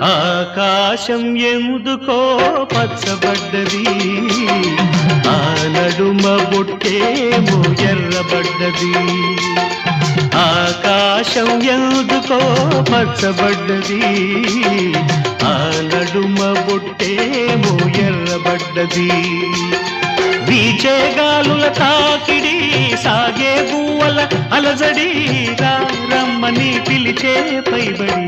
ఆకాశం ఎందుకో పచ్చబడ్డది, ఆ నడుమ బొట్టేమో ఎర్రబడ్డది. ఆకాశం ఎందుకో పచ్చబడ్డది, ఆ నడుమ బొట్టేమో ఎర్రబడ్డది. వీచే గాలుల తాకిడి, సాగే గువ్వల అలజడి, రమ్మని పిలిచే పైబడి